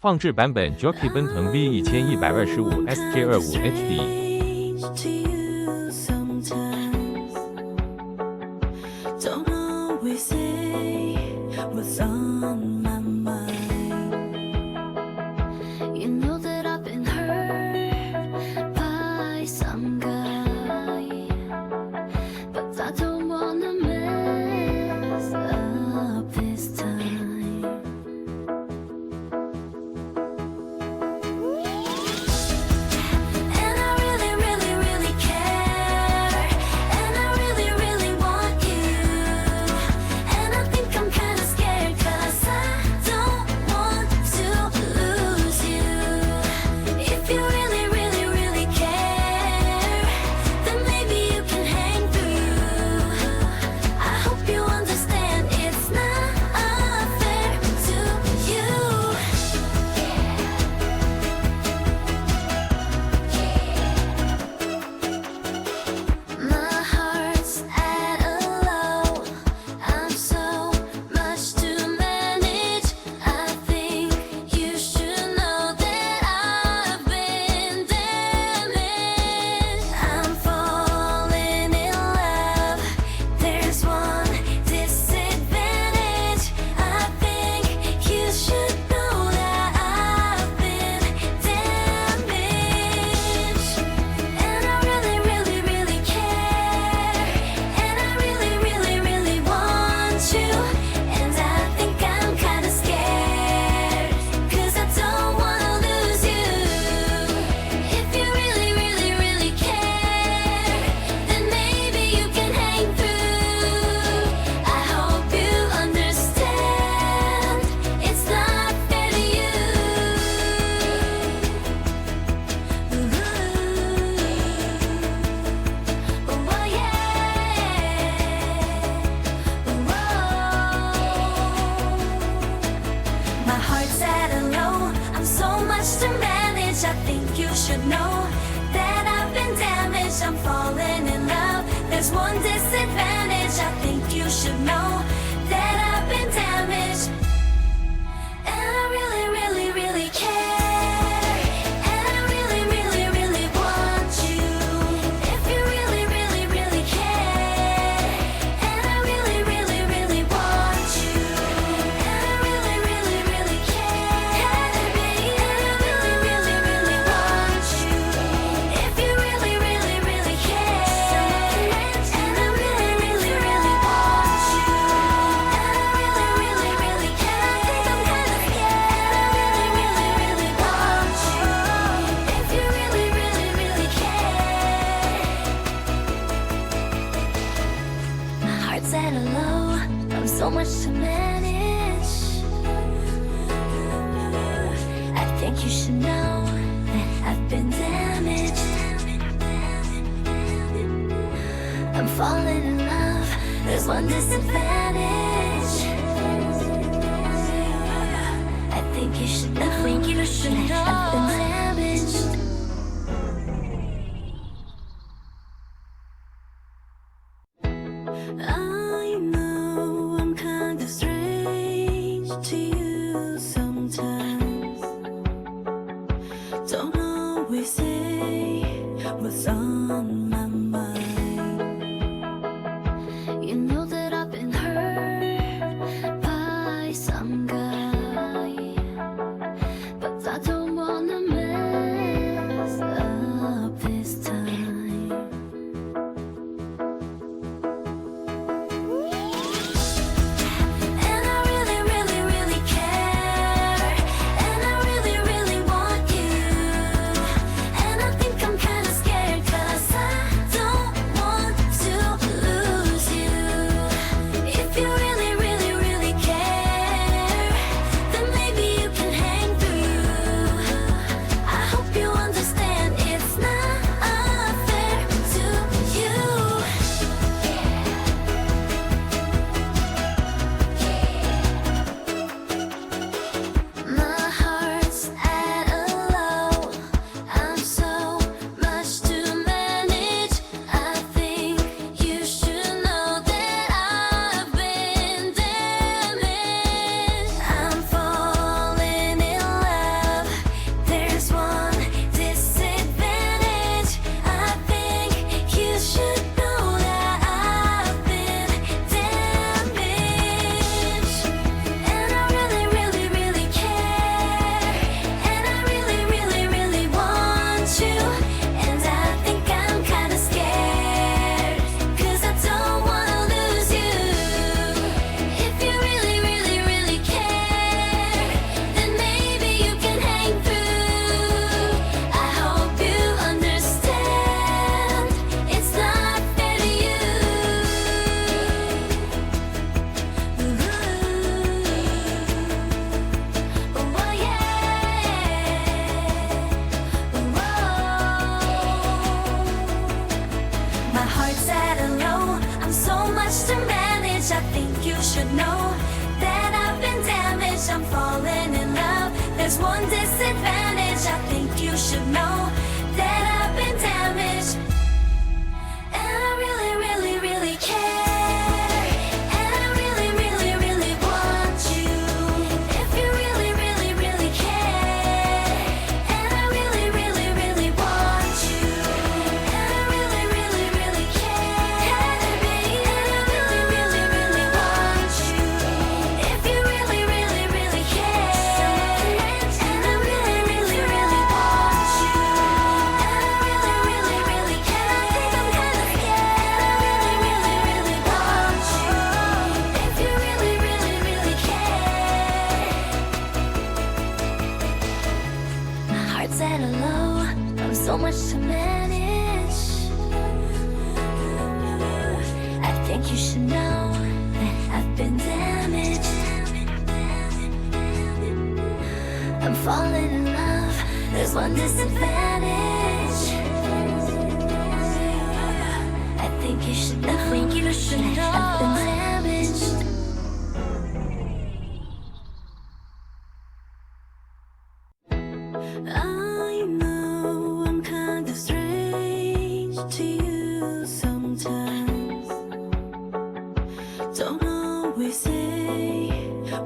放置版本 Jockey 奔腾 V1125 SJ25HD。So much to manage. I think you should know that I've been damaged. I'm falling in love. There's one disadvantage. I think you should know that I've been damaged. To you sometimes, don't always say what's on my mind. You know that I've been hurt by some guy, but I don't wanna mess up this time. disadvantage. I think you should know that I've been damaged. And I really, really, really care. And I really, really, really want you. If you really, really, really care. And I really, really, really want you. And I really, really, really care. And I really, really, really want you. If you really, really, really care. And I really, really, really want you. And I really, really, really care. I think I'm kinda scared. I really, really, really want you. If you really, really, really care. My heart's at a low. I'm so much to manage. I think you should know that I've been damaged. I'm falling in love. There's one disadvantage. I think you should know. I think you should know. I've been damaged. I know I'm kind of strange to you sometimes. Don't always say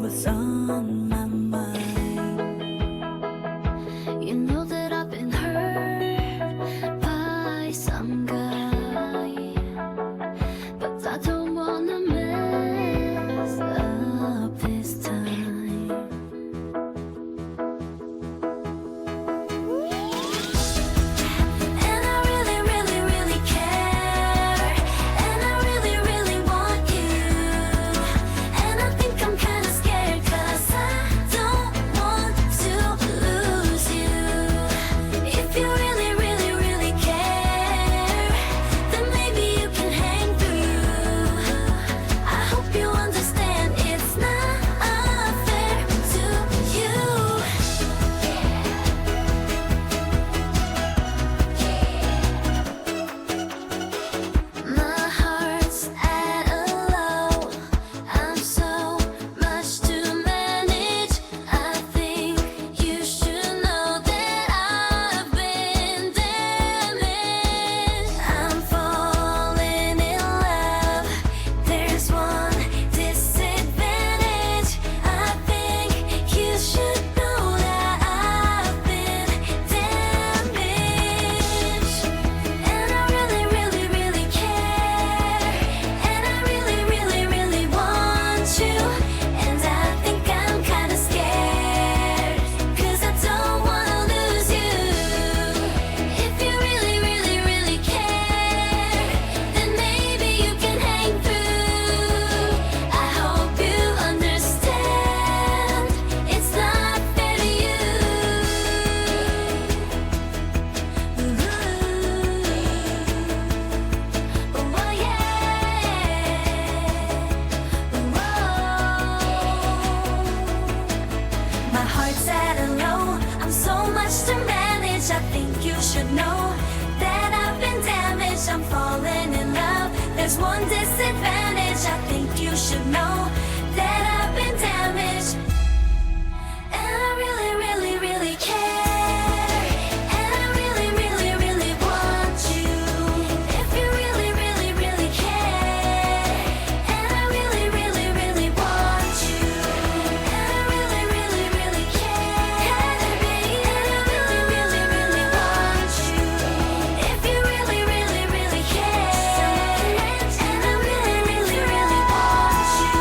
what's on my mind. You know that I've been hurt by some guy, but I don't wanna mess up this time. And I really, really, really care. And I really, really want you. And I think I'm kinda scared, 'cause I don't want to lose you. If you really, really, really care, then maybe you can hang through. I hope you understand it's not unfair to you. My heart's at a low. I'm so much to manage. I think you should know that I've been damaged. I'm falling in love. There's one disadvantage. I think you should know that I've been damaged. And I really, really, really care. And I really, really, really want you. And I think I'm kinda scared, 'cause I don't wanna lose you. If you really, really, really care, then maybe you can hang through. I hope you understand it's not fair to you. Oh yeah. My heart's at a low. I'm so much to manage. I think you should know that I've been damaged. I'm falling in love. There's one disadvantage. I think you should know that I've been damaged. And I really, really, really care. And I really, really, really want you. If you really, really, really care. And I really, really, really want you. And I really, really, really care. And I really, really, really want you. If you really, really, really care. And I really, really, really want you.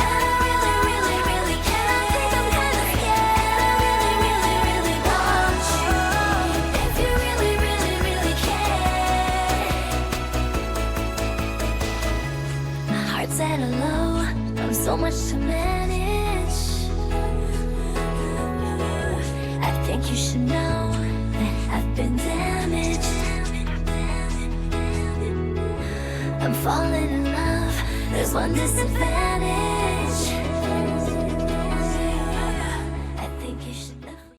And I really, really, really care. I think I'm kinda scared. I really, really, really want you. If you really, really, really care. My heart's at a low. I'm so much to manage. I think you should know that I've been damaged. I'm falling in love. There's one disadvantage.